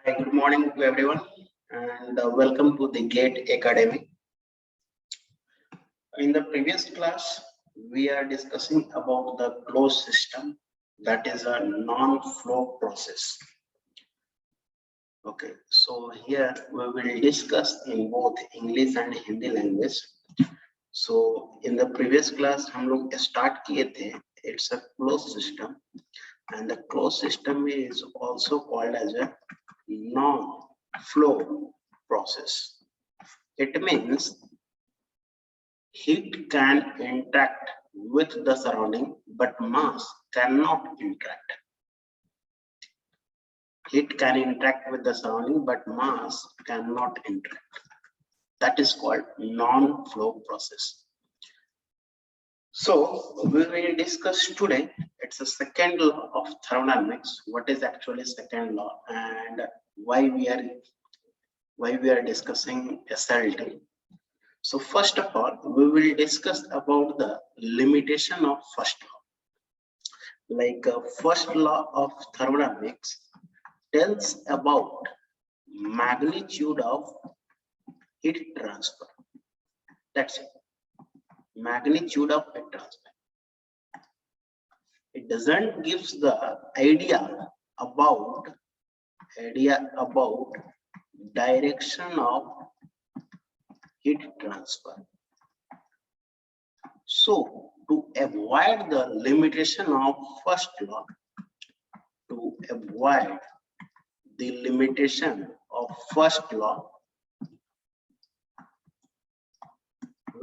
Hi, good morning to everyone, and welcome to the GATE Academy. In the previous class, we are discussing about the closed system, that is a non-flow process. Okay, so here we will discuss in both English and Hindi language. So in the previous class, हम लोग start किए थे. It's a closed system, and the closed system is also called as a non-flow process. It means heat can interact with the surrounding, but mass cannot interact. Heat can interact with the surrounding, but mass cannot interact. That is called non-flow process. So we will discuss today. It's a second law of thermodynamics. What is actually second law and why we are discussing SLT. So first of all, we will discuss about the limitation of first law. Like first law of thermodynamics tells about magnitude of heat transfer. That's it. Magnitude of heat transfer. It doesn't give the idea about direction of heat transfer. So to avoid the limitation of first law,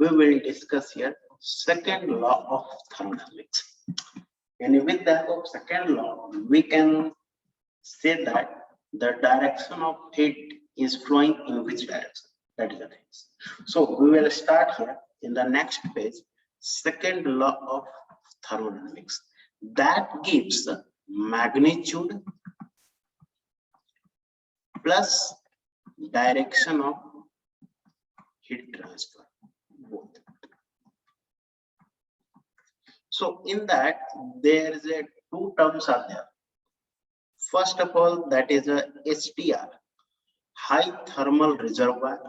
we will discuss here second law of thermodynamics. And with the help of second law, we can say that the direction of heat is flowing in which direction. That is the thing. So we will start here in the next page, second law of thermodynamics. That gives magnitude plus direction of heat transfer, both. So in that, there is a two terms are there. First of all, that is a HTR, high thermal reservoir,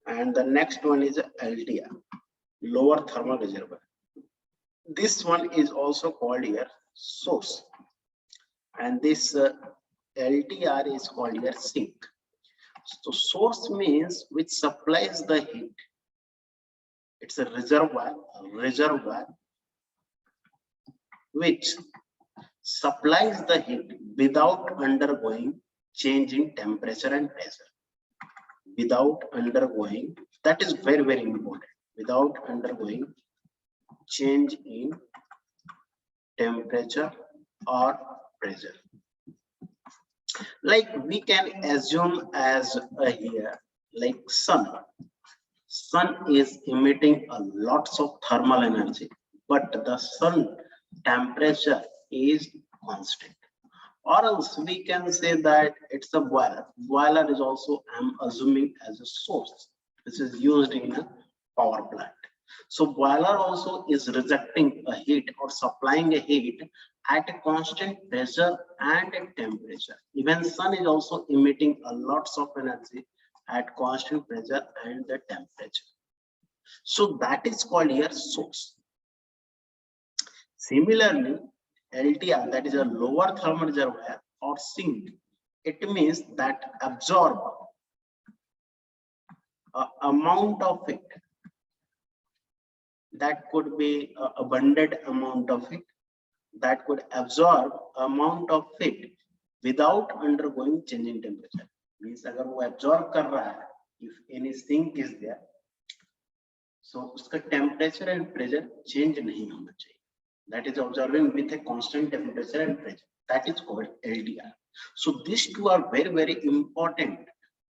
and the next one is a LTR, lower thermal reservoir. This one is also called here source, and this LTR is called here sink. So source means which supplies the heat. It's a reservoir which supplies the heat without undergoing change in temperature and pressure. Without undergoing, that is very, very important. Without undergoing change in temperature or pressure. Like we can assume as here, like sun is emitting a lots of thermal energy, but the sun temperature is constant. Or else we can say that it's a boiler. Boiler is also, I'm assuming, as a source. This is used in a power plant. So boiler also is rejecting a heat or supplying a heat at a constant pressure and a temperature. Even sun is also emitting a lots of energy at constant pressure and the temperature. So that is called here source. Similarly, LTR, that is a lower thermal reservoir or sink, it means that absorb amount of it. That could be abundant amount of it, that could absorb amount of it without undergoing change in temperature. Means agar wo absorb kar raha hai, if any sink is there, so uska temperature and pressure change nahi hona chahiye. That is observing with a constant temperature and pressure. That is called LTR. So these two are very, very important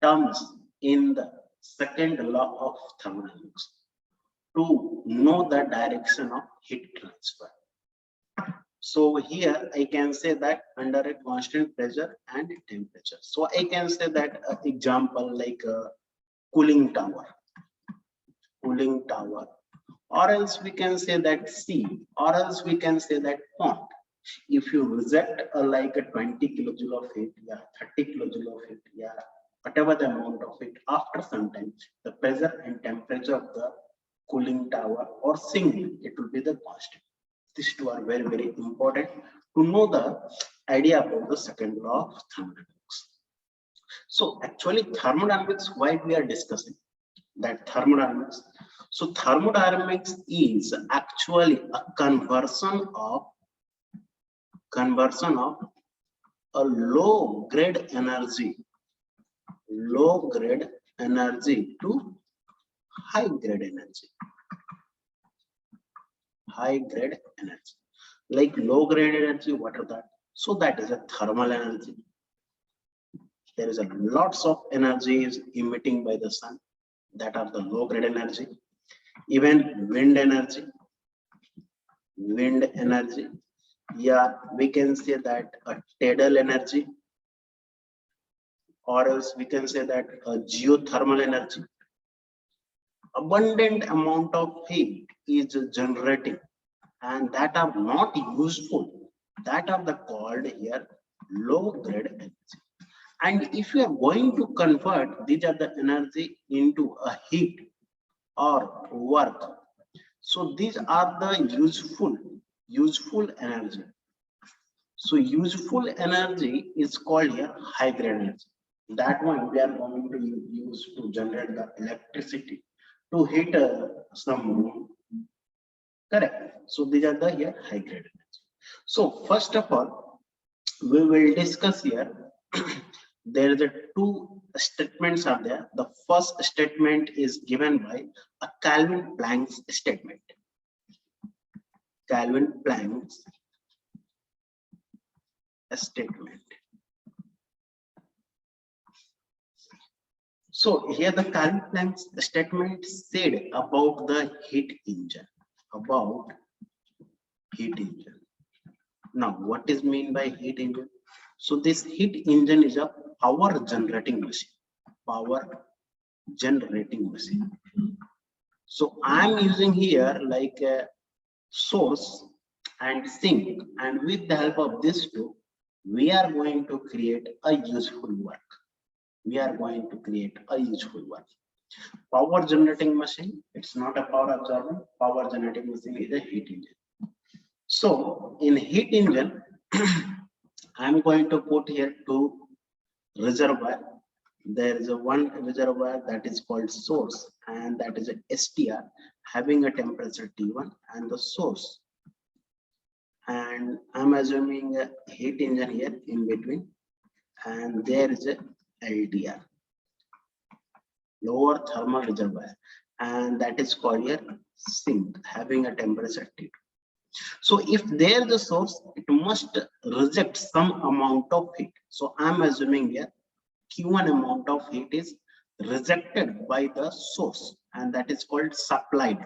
terms in the second law of thermodynamics to know the direction of heat transfer. So here I can say that under a constant pressure and temperature. So I can say that example like a cooling tower, or else we can say that sea, or else we can say that pond. If you reject like a 20 kilojoule of heat, yeah, 30 kilojoule of heat, yeah, whatever the amount of it, after some time, the pressure and temperature of the cooling tower or sink, it will be the constant. These two are very, very important to know the idea about the second law of thermodynamics. So actually thermodynamics, why we are discussing that thermodynamics. So thermodynamics is actually a conversion of a low grade energy to high grade energy. Like low grade energy, what are that? So that is a thermal energy. There is a lots of energy is emitting by the sun, that are the low grade energy. Even wind energy, yeah, we can say that a tidal energy, or else we can say that a geothermal energy. Abundant amount of heat is generating, and that are not useful, that are the called here low grade energy. And if you are going to convert these are the energy into a heat or work, so these are the useful energy. So useful energy is called here high grade energy. That one we are going to use to generate the electricity to heat some room. Correct. So these are the here high grade energy. So first of all, we will discuss here. There is a two statements are there. The first statement is given by a Calvin Planck's statement. Calvin Planck's statement. So here the Calvin Planck's statement said about the heat engine. Now, what is mean by heat engine? So this heat engine is a power generating machine. So I'm using here like a source and sink, and with the help of this two, we are going to create a useful work. Power generating machine, it's not a power absorbing. Power generating machine is a heat engine. So in heat engine, I'm going to put here two reservoir. There is a one reservoir that is called source, and that is a STR having a temperature T1, and the source. And I'm assuming a heat engine here in between, and there is a LTR, lower thermal reservoir, and that is called here sink having a temperature T2. So if there is a source, it must reject some amount of heat. So I'm assuming here Q1 amount of heat is rejected by the source, and that is called supplied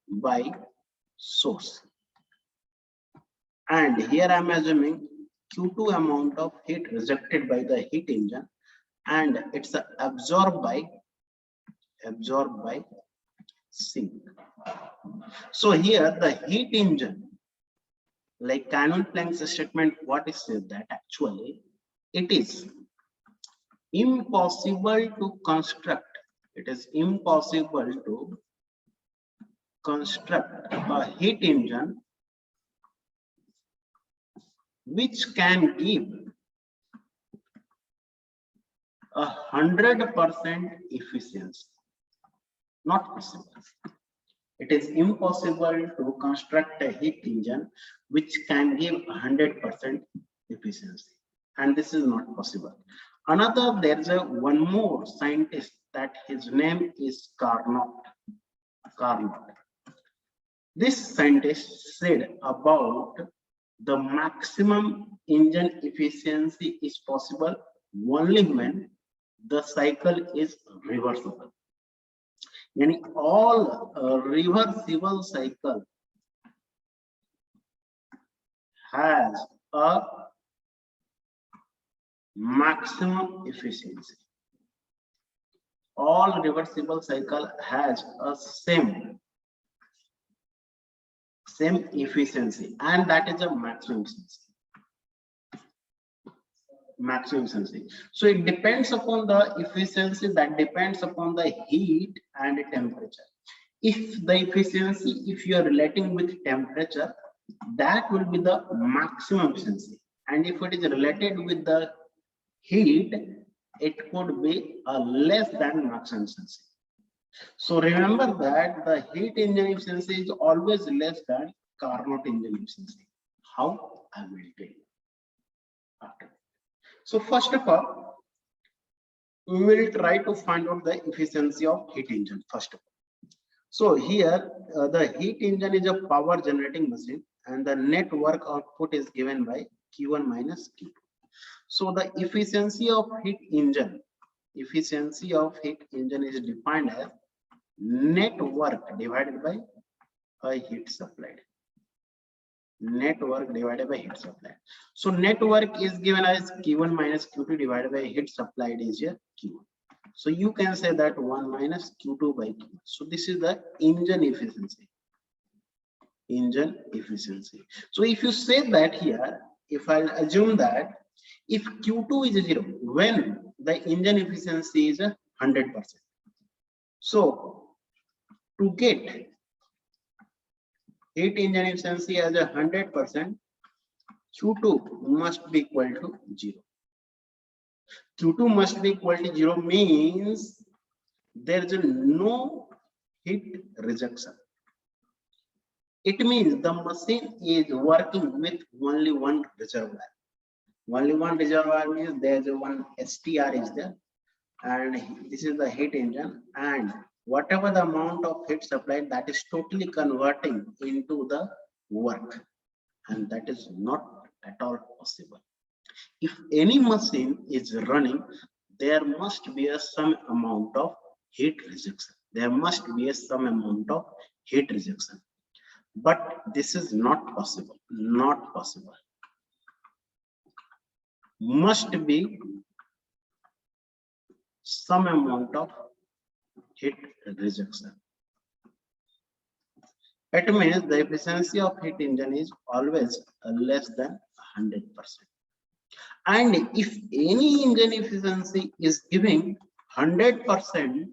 by source. And here I'm assuming Q2 amount of heat rejected by the heat engine, and it's absorbed by sink. So here the heat engine, like Calvin Planck's statement, what is said that actually it is impossible to construct. It is impossible to construct a heat engine which can give 100% efficiency. Not possible. It is impossible to construct a heat engine which can give 100% efficiency, and this is not possible. Another, there's a one more scientist that his name is Carnot. This scientist said about the maximum engine efficiency is possible only when the cycle is reversible. Yani all reversible cycle has a maximum efficiency. All reversible cycle has a same same efficiency, and that is a maximum efficiency. Maximum efficiency. So it depends upon the efficiency, that depends upon the heat and temperature. If the efficiency, if you are relating with temperature, that will be the maximum efficiency, and if it is related with the heat, it could be a less than maximum efficiency. So remember that the heat engine efficiency is always less than Carnot engine efficiency. How? I will tell you after. So first of all, we will try to find out the efficiency of heat engine first of all. So here the heat engine is a power generating machine, and the net work output is given by Q1 minus Q2. So the efficiency of heat engine is defined as net work divided by a heat supplied. Net work divided by heat supplied. So net work is given as Q1 minus Q2 divided by heat supplied is here Q1. So you can say that 1 minus Q2 by Q1. So this is the engine efficiency. Engine efficiency. So if you say that here, if I assume that if Q2 is 0, when the engine efficiency is 100%. So to get heat engine efficiency as 100%, Q2 must be equal to 0. Q2 must be equal to 0 means there is no heat rejection. It means the machine is working with only one reservoir. Only one reservoir means there is one STR is there, and this is the heat engine, and whatever the amount of heat supplied, that is totally converting into the work, and that is not at all possible. If any machine is running, there must be some amount of heat rejection. There must be some amount of heat rejection. But this is not possible. Not possible. Must be some amount of heat rejection. It means the efficiency of heat engine is always less than 100%. And if any engine efficiency is giving 100%,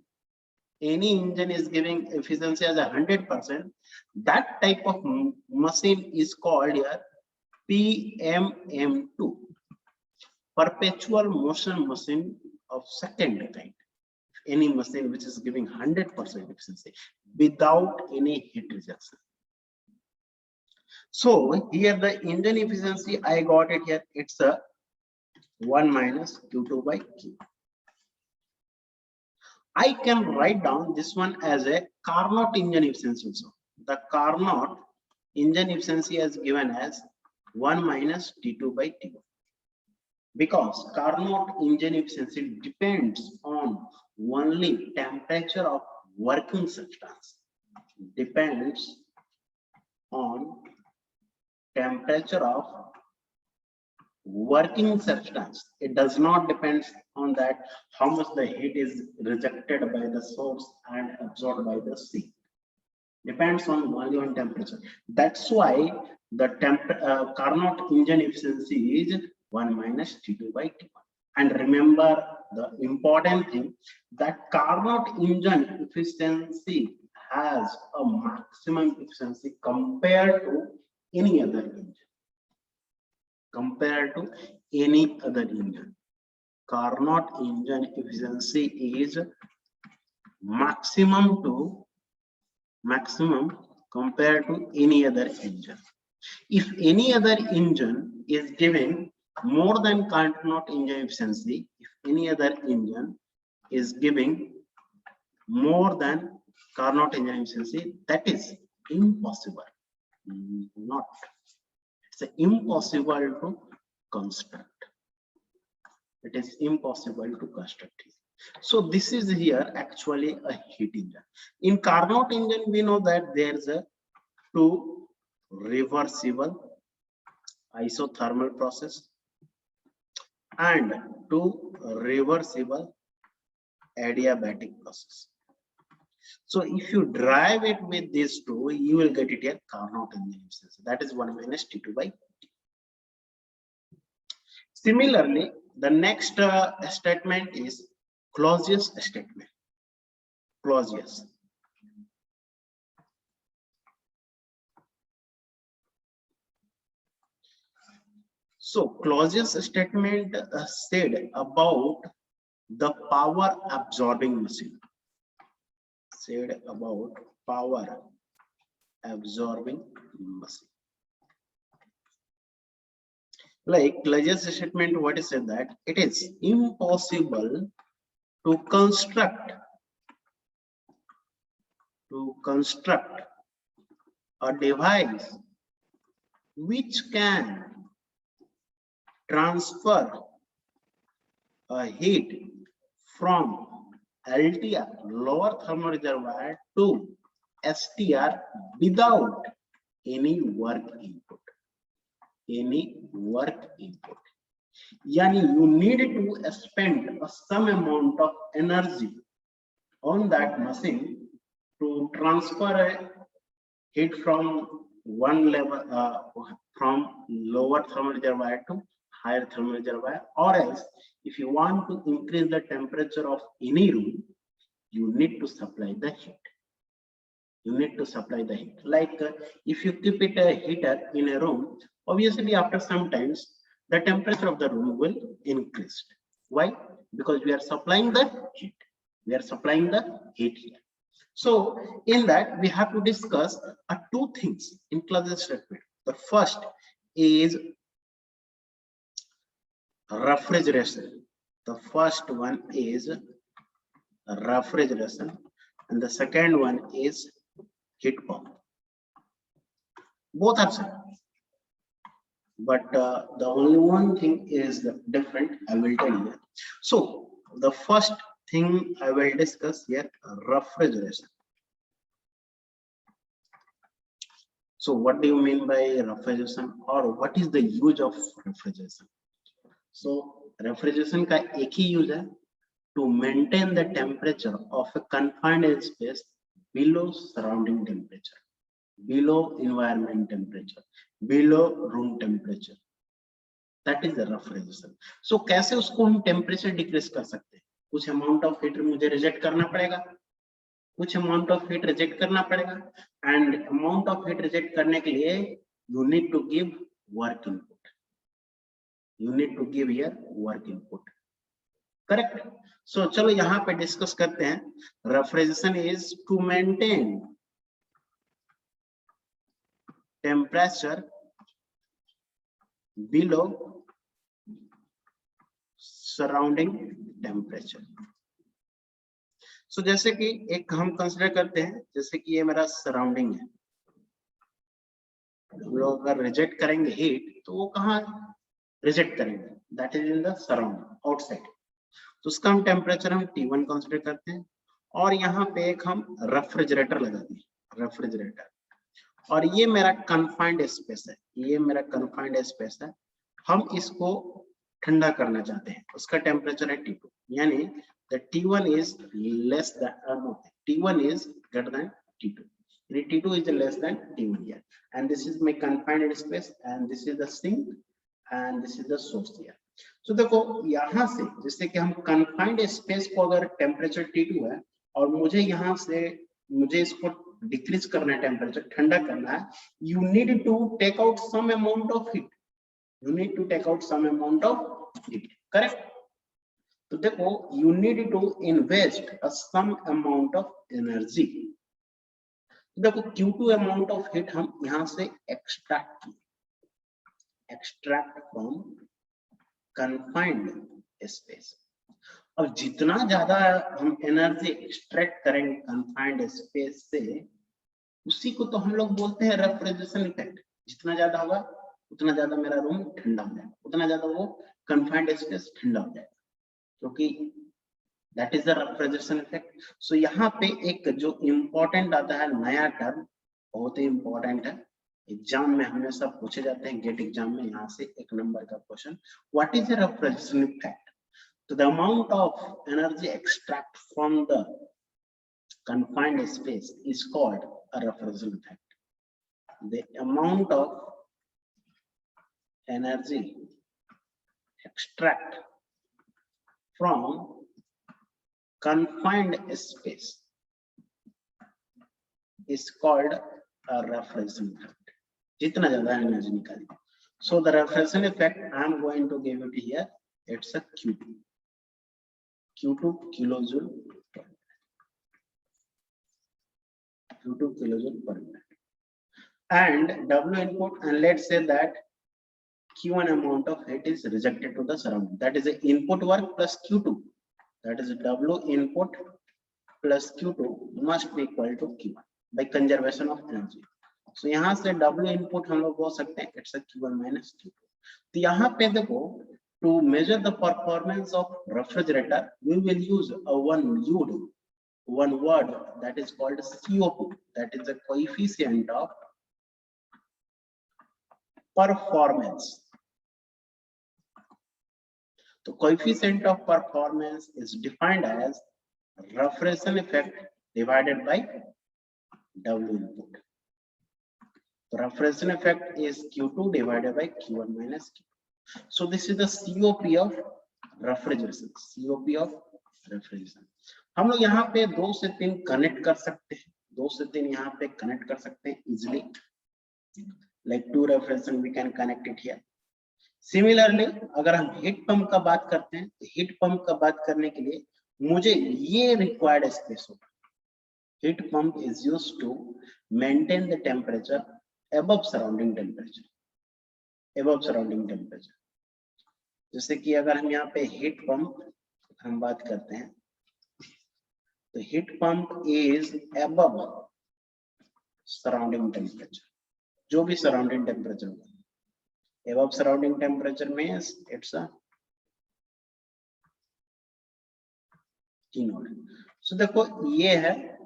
any engine is giving efficiency as 100%, that type of machine is called here PMM2, perpetual motion machine of second kind. Any machine which is giving 100% efficiency without any heat rejection. So here the engine efficiency, I got it here, it's a 1 minus Q2 by Q. I can write down this one as a Carnot engine efficiency also. The Carnot engine efficiency is given as 1 minus T2 by T1. Because Carnot engine efficiency depends on only temperature of working substance. Depends on temperature of working substance. It does not depend on that how much the heat is rejected by the source and absorbed by the sea. Depends on only on temperature. That's why the Carnot engine efficiency is 1 minus T2 by T1. And remember the important thing, that Carnot engine efficiency has a maximum efficiency compared to any other engine. Compared to any other engine, Carnot engine efficiency is maximum compared to any other engine. If any other engine is giving more than Carnot engine efficiency, if any other engine is giving more than Carnot engine efficiency, that is impossible. Not. It's impossible to construct. It is impossible to construct. So this is here actually a heat engine. In Carnot engine, we know that there's a two reversible isothermal process and two reversible adiabatic process. So if you drive it with these two, you will get it here Carnot in the instance. That is 1 minus T2 by T. Similarly, the next statement is Clausius statement. Clausius. So Clausius statement said about the power absorbing machine. Said about power absorbing machine. Like Clausius statement, what is said that it is impossible to construct a device which can transfer a heat from LTR, lower thermal reservoir, to STR without any work input. Yani you need to spend some amount of energy on that machine to transfer a heat from one level, from lower thermal reservoir to higher thermal reservoir, or else if you want to increase the temperature of any room, you need to supply the heat. Like if you keep it a heater in a room, obviously after some times the temperature of the room will increase. Why? Because we are supplying the heat. Here. So in that we have to discuss two things in Clausius statement. The first is refrigeration. The first one is refrigeration, and the second one is heat pump. Both are same, but the only one thing is different. I will tell you. So the first thing I will discuss here, refrigeration. So what do you mean by refrigeration, or what is the use of refrigeration? So refrigeration का एक ही use है, to maintain the temperature of a confined space below surrounding temperature, below environment temperature, below room temperature. That is the refrigeration. So कैसे उसको हम temperature decrease कर सकते हैं? कुछ amount of heat मुझे reject करना पड़ेगा, and amount of heat reject करने के लिए you need to give work input. Correct? So चलो यहाँ पे discuss करते हैं. Refrigeration is to maintain temperature below surrounding temperature. So जैसे कि एक हम कंसिडर करते हैं, जैसे कि ये मेरा सराउंडिंग है, हम लोग अगर रिजेक्ट करेंगे हीट तो वो कहाँ रिजेक्ट करेंगे? That is in the surrounding, outside. तो उसका हम टेम्परेचर हम T1 कंसिडर करते हैं, और यहाँ पे एक हम रेफ्रिजरेटर लगा दें, रेफ्रिजरेटर. और ये मेरा कन्फाइंड स्पेस है, हम इसको ठंडा करना चाहते हैं, उसका टेम्परेचर है T2, यानी the T1 is less than T1 is greater than T2. T2 is less than T1 here, and this is my confined space, and this is the sink, and this is the source here. So देखो यहाँ से जैसे कि हम confined space को अगर temperature T2 है और मुझे यहाँ से मुझे इसको डिक्रीज करना है, टेम्परेचर ठंडा करना है, you need to take out some amount of heat. Correct? तो देखो you need to invest some amount of energy. देखो Q2 amount of heat हम यहाँ से extract from confined space. अब जितना ज्यादा हम एनर्जी एक्सट्रैक्ट करेंगे confined space से, उसी को तो हम लोग बोलते हैं रेफ्रिजरेशन इफेक्ट. जितना ज्यादा होगा उतना ज्यादा मेरा रूम ठंडा हो जाएगा, उतना ज्यादा वो confined space ठंडा हो जाएगा, क्योंकि that is the refrigeration effect. So यहाँ पे एक जो इम्पोर्टेंट आता है नया टर्म, बहुत ही इम्पोर्टेंट है, एग्जाम में हमेशा पूछे जाते हैं, गेट एग्जाम में यहाँ से एक नंबर का question, what is the refrigeration effect? तो the amount of energy extract from the confined space is called a refrigeration effect. The amount of energy extract from confined space is called a refrigeration effect. जितना ज्यादा energy निकाली. So the refrigeration effect I am going to give it here. It's a Q2. Q2 kilojoule per minute. Q2 kilojoule per minute. And W input, and let's say that Q1 amount of heat is rejected to the surrounding. That is the input work plus Q2. That is W input plus Q2 must be equal to Q1 by conservation of energy. So यहाँ से W input हम लोग बोल सकते हैं it's a Q1 minus Q2. तो यहाँ पे देखो, to measure the performance of refrigerator, we will use a one word that is called COP. That is the coefficient of performance. The coefficient of performance is defined as refrigeration effect divided by W input. The refrigeration effect is Q2 divided by Q1 minus Q2. So this is the COP of refrigeration. COP of refrigeration. हम लोग यहाँ पे 2 से 3 connect कर सकते हैं. 2 से 3 यहाँ पे कनेक्ट कर सकते हैं easily. Like 2 refrigeration we can connect it here. Similarly, अगर हम हीट पंप का बात करते हैं, तो हीट पंप का बात करने के लिए मुझे ये रिक्वायर्ड स्पेस होगा. Heat pump is used to maintain the temperature above surrounding temperature. Above surrounding temperature. जैसे कि अगर हम यहाँ पे हीट पंप हम बात करते हैं, तो heat pump is above surrounding temperature. जो भी surrounding temperature होगा. Above surrounding temperature means it's a T node. So देखो ये है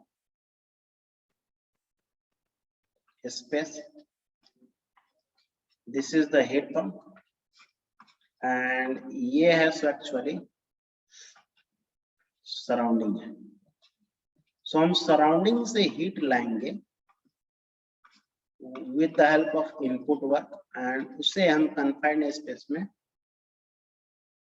space. This is the heat pump and ये है so actually surrounding है. So हम surrounding से heat लाएंगे with the help of input work and उसे हम confined space में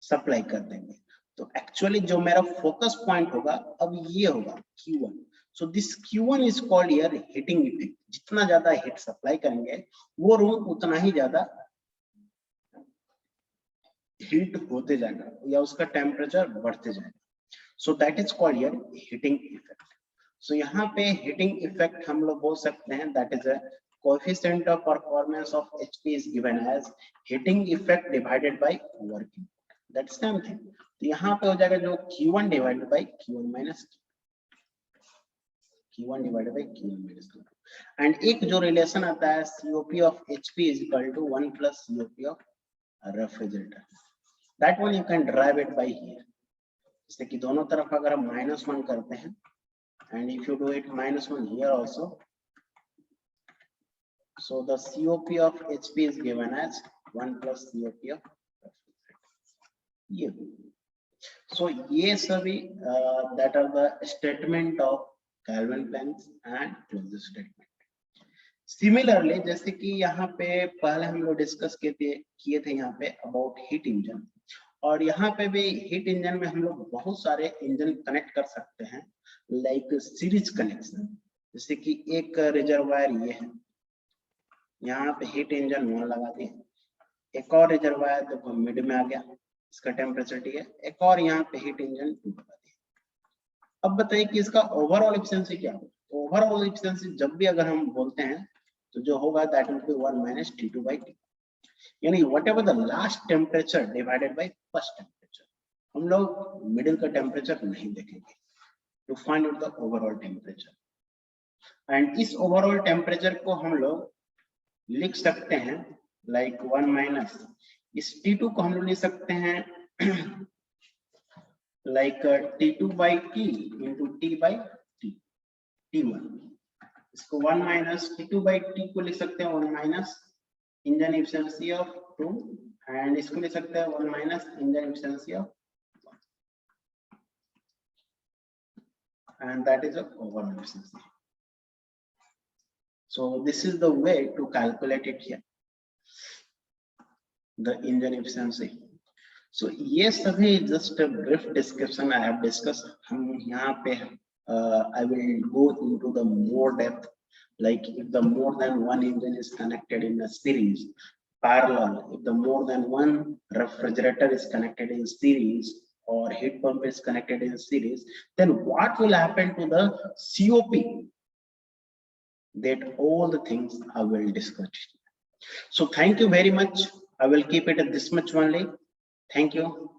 supply कर देंगे. तो actually जो मेरा focus point होगा अब ये होगा Q1. So this Q1 is called here heating effect. जितना ज्यादा heat supply करेंगे वो रूम उतना ही ज्यादा heat होते जाएगा या उसका temperature बढ़ते जाएगा. So that is called here heating effect. So यहाँ पे heating effect हम लोग बोल सकते हैं that is a coefficient of performance of HP is given as heating effect divided by working. That's same thing. तो यहाँ पे हो जाएगा जो Q1 divided by Q1 minus Q1 divided by Q1 minus Q2. And एक जो relation आता है COP of HP is equal to 1 plus COP of refrigerator. That one you can derive it by here. जैसे कि दोनों तरफ अगर हम -1 करते हैं and if you do it -1 here also, so the COP of HP is given as 1 plus COP of refrigerator. So ये सभी that are the statement of Calvin Planck and closure statement. Similarly, जैसे कि यहाँ पे पहले हम लोग discuss किए थे यहाँ पे about heat engine, और यहाँ पे भी heat engine में हम लोग बहुत सारे इंजन कनेक्ट कर सकते हैं like सीरीज कनेक्शन. जैसे कि एक रिजर्वायर ये है, यहाँ पे हीट इंजन 1 लगा दिए, एक और रिजर्वायर देखो मिड में आ गया, इसका टेम्परेचर T है, एक और यहाँ पे हीट इंजन 2 लगा दिया. अब बताइए कि इसका ओवरऑल एफिशिएंसी क्या होगा. ओवरऑल एफिशिएंसी जब भी अगर हम बोलते हैं तो जो होगा that will be 1 minus T2 by T. यानी whatever the last temperature divided by first temperature. हम लोग मिडिल का टेम्परेचर नहीं देखेंगे to find out the overall temperature. And इस ओवरऑल टेम्परेचर को हम लोग लिख सकते हैं लाइक 1 minus इस T2 को हम लोग लिख सकते हैं like T2 by T into T by T, T1. इसको 1 minus T2 by T को लिख सकते हैं 1 minus engine efficiency of 2 and इसको लिख सकते हैं 1 minus engine efficiency of 1. and that is a overall efficiency. So this is the way to calculate it here, the engine efficiency. So yes, Abhi, just a brief description I have discussed. I will go into the more depth, like if the more than one engine is connected in a series, parallel, if the more than one refrigerator is connected in series or heat pump is connected in series, then what will happen to the COP? That all the things I will discuss. So thank you very much. I will keep it at this much only. Thank you.